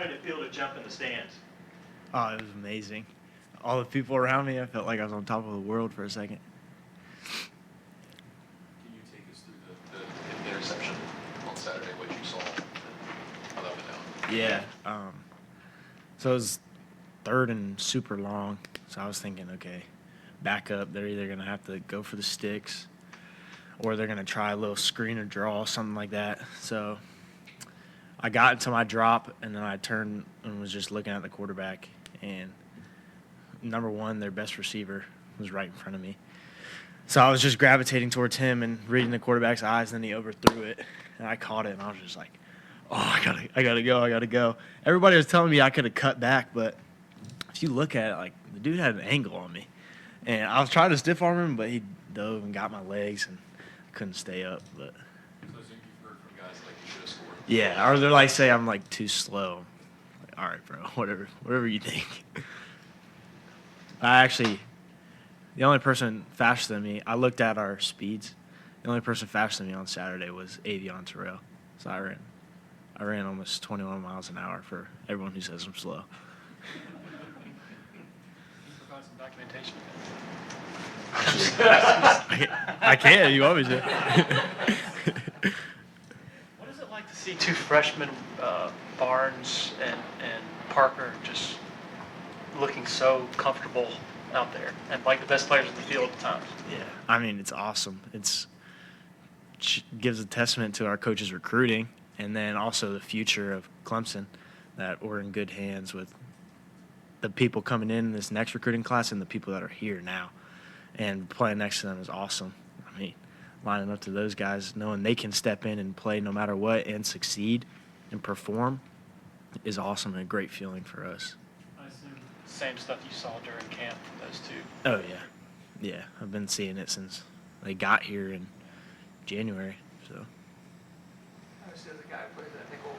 did it feel to jump in the stands? Oh, it was amazing. All the people around me, I felt like I was on top of the world for a second. Can you take us through the interception on Saturday, what you saw, how that went down? Yeah. So it was third and super long. So I was thinking, okay, back up. They're either going to have to go for the sticks or they're going to try a little screen or draw, something like that. So I got into my drop, and then I turned and was just looking at the quarterback. And number one, their best receiver was right in front of me. So I was just gravitating towards him and reading the quarterback's eyes, and then he overthrew it. And I caught it, and I was just like, oh, I gotta go. Everybody was telling me I could have cut back, but if you look at it, like, the dude had an angle on me. And I was trying to stiff arm him, but he dove and got my legs, and I couldn't stay up. But So I think you've heard from guys like you should have scored. yeah, or they're like, say I'm like too slow. Like, all right, bro, whatever you think. The only person faster than me, I looked at our speeds. The only person faster than me on Saturday was Avion Terrell. So I ran almost 21 miles an hour for everyone who says I'm slow. Provide some documentation. I can. You always do. What is it like to see two freshmen, Barnes and Parker, just looking so comfortable out there and like the best players in the field at times? Yeah, I mean, it's awesome. Gives a testament to our coaches' recruiting, and then also the future of Clemson, that we're in good hands with the people coming in this next recruiting class and the people that are here now. And playing next to them is awesome. I mean, lining up to those guys, knowing they can step in and play no matter what and succeed and perform is awesome and a great feeling for us. I assume the same stuff you saw during camp from those two. Oh, yeah. Yeah, I've been seeing it since they got here in January. So Obviously, as a guy who plays that nickel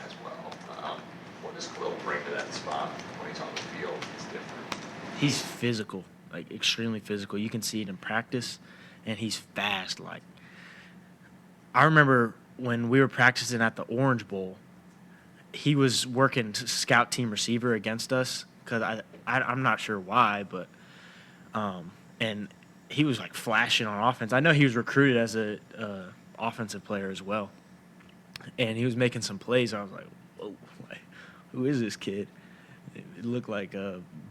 as well, what does Khalil bring to that spot when he's on the field? It's different. he's physical, like extremely physical. You can see it in practice, and he's fast. Like, I remember when we were practicing at the Orange Bowl, he was working scout team receiver against us because I'm not sure why, but and he was like flashing on offense. I know he was recruited as a offensive player as well, and he was making some plays. I was like, whoa, like, who is this kid? It looked like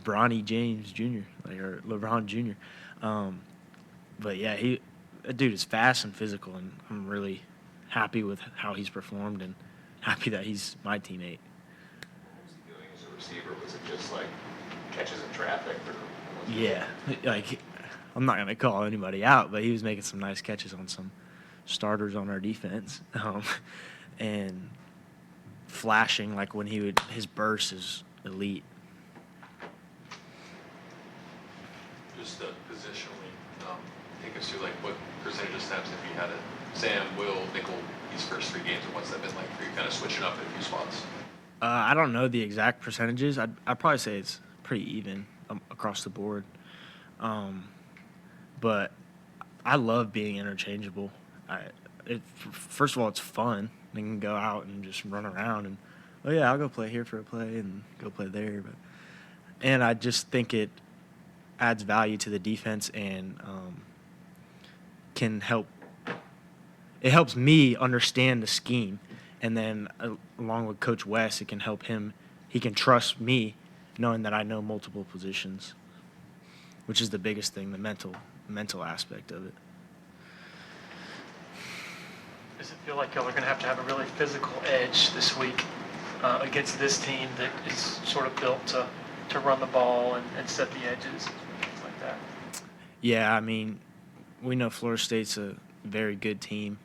Bronny James Jr., or LeBron Jr. But yeah, that dude is fast and physical, and I'm really happy with how he's performed and happy that he's my teammate. What was he doing as a receiver? Was it just like catches in traffic? Or Yeah, like I'm not gonna call anybody out, but he was making some nice catches on some starters on our defense, and flashing like when his burst is elite. Just positionally, take us through like what percentage of snaps have you had at Sam, Will, Nickel these first 3 games, and what's that been like for you, kind of switching up in a few spots? I don't know the exact percentages. I'd probably say it's pretty even across the board. But I love being interchangeable. First of all, it's fun. You can go out and just run around and, oh yeah, I'll go play here for a play and go play there. And I just think it adds value to the defense and can help. It helps me understand the scheme, and then along with Coach West, it can help him. He can trust me, knowing that I know multiple positions, which is the biggest thing, the mental aspect of it. Does it feel like y'all are going to have a really physical edge this week against this team that is sort of built to run the ball and set the edges, things like that? Yeah, I mean, we know Florida State's a very good team,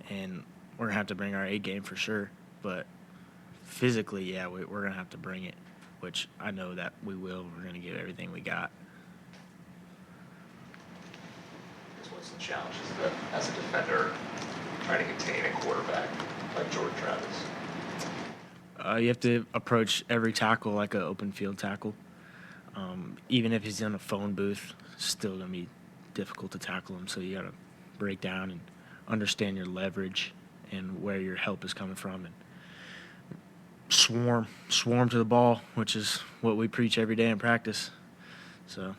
and we're going to have to bring our A game for sure. But physically, yeah, we're going to have to bring it, which I know that we will. We're going to give everything we got. what's the challenge as a defender trying to contain a quarterback like Jordan Travis? You have to approach every tackle like an open field tackle. Even if he's in a phone booth, it's still going to be difficult to tackle him. So you got to break down and understand your leverage and where your help is coming from, and swarm to the ball, which is what we preach every day in practice. So.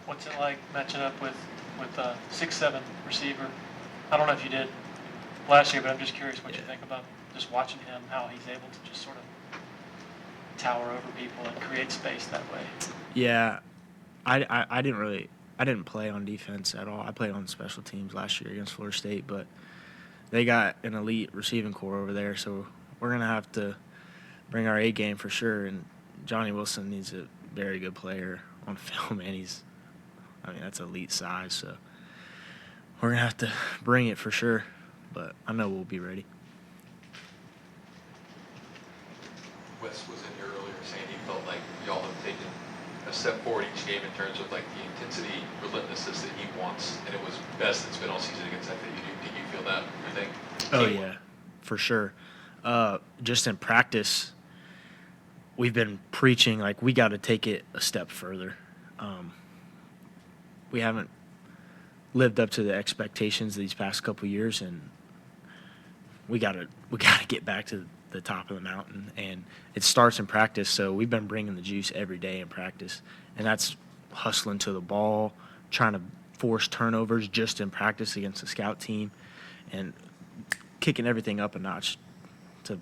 What's it like matching up with a 6'7" receiver? I don't know if you did last year, but I'm just curious what you think about just watching him, how he's able to just sort of tower over people and create space that way. Yeah, I didn't play on defense at all. I played on special teams last year against Florida State, but they got an elite receiving core over there, so we're gonna have to bring our A game for sure. And Johnny Wilson needs a very good player on film, and that's elite size, so we're gonna have to bring it for sure. But I know we'll be ready. Wes was in here earlier saying he felt like y'all have taken a step forward each game in terms of like the intensity, relentlessness that he wants, and it was best it's been all season against FAU. Do you feel that? You think? Oh yeah, for sure. Just in practice, we've been preaching like we got to take it a step further. We haven't lived up to the expectations these past couple of years, and we gotta get back to the top of the mountain, and it starts in practice. So we've been bringing the juice every day in practice, and that's hustling to the ball, trying to force turnovers just in practice against the scout team, and kicking everything up a notch to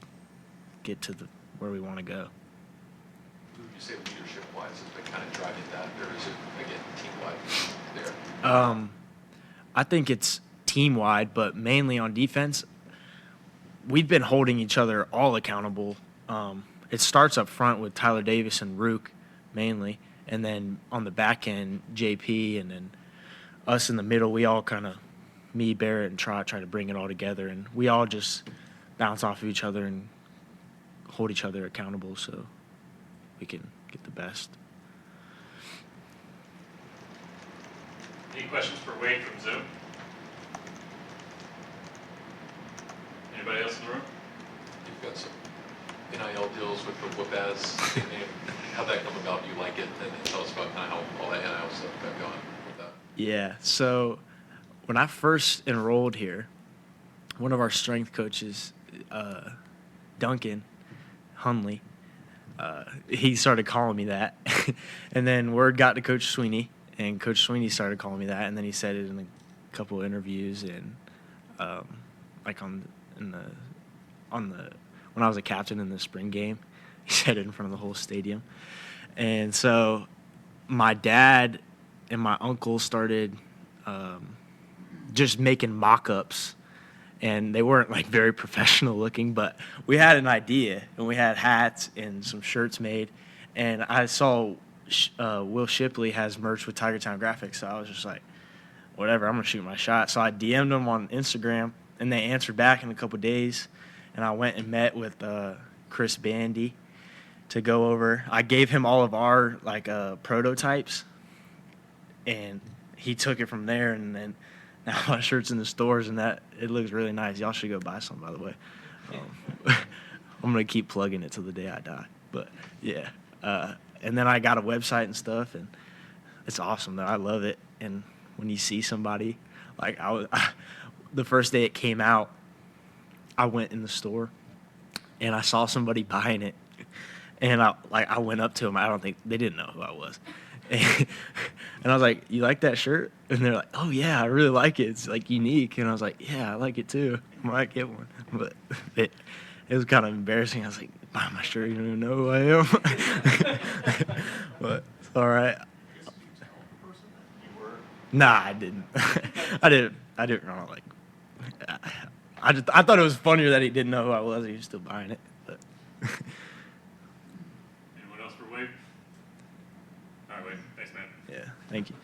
get to where we want to go. Who would you say leadership-wise has been kind of driving that, or is it, again, team-wide there? I think it's team-wide, but mainly on defense. We've been holding each other all accountable. It starts up front with Tyler Davis and Rook mainly, and then on the back end, JP, and then us in the middle. We all kind of, me, Barrett, and Trot try to bring it all together, and we all just bounce off of each other and hold each other accountable so we can get the best. Any questions for Wade from Zoom? Anybody else in the room? You've got some NIL deals with the Woodaz. How'd that come about? Do you like it? And then tell us about kind of how all that NIL stuff got going with that. Yeah, so when I first enrolled here, one of our strength coaches, Duncan Hunley, he started calling me that. And then word got to Coach Sweeney, and Coach Sweeney started calling me that, and then he said it in a couple of interviews, and like when I was a captain in the spring game, he said it in front of the whole stadium. And so my dad and my uncle started just making mock-ups, and they weren't like very professional looking, but we had an idea, and we had hats and some shirts made. And I saw Will Shipley has merch with Tiger Town Graphics, so I was just like, whatever, I'm gonna shoot my shot. So I DM'd them on Instagram, and they answered back in a couple days, and I went and met with Chris Bandy to go over. I gave him all of our prototypes, and he took it from there, and then now my shirt's in the stores, and that it looks really nice. Y'all should go buy some, by the way. I'm gonna keep plugging it till the day I die. But yeah, and then I got a website and stuff, and it's awesome though. I love it. And when you see somebody, like the first day it came out, I went in the store, and I saw somebody buying it, and I went up to them. I don't think they didn't know who I was. And I was like, "You like that shirt?" And they're like, "Oh yeah, I really like it. It's like unique." And I was like, "Yeah, I like it too. I might get one." But it was kind of embarrassing. I was like, "Buy my shirt, you don't even know who I am." But it's all right. Nah, I didn't. I didn't know, like. I thought it was funnier that he didn't know who I was. He was still buying it. But. Anyone else for Wade? All right, Wade. Thanks, man. Yeah, thank you.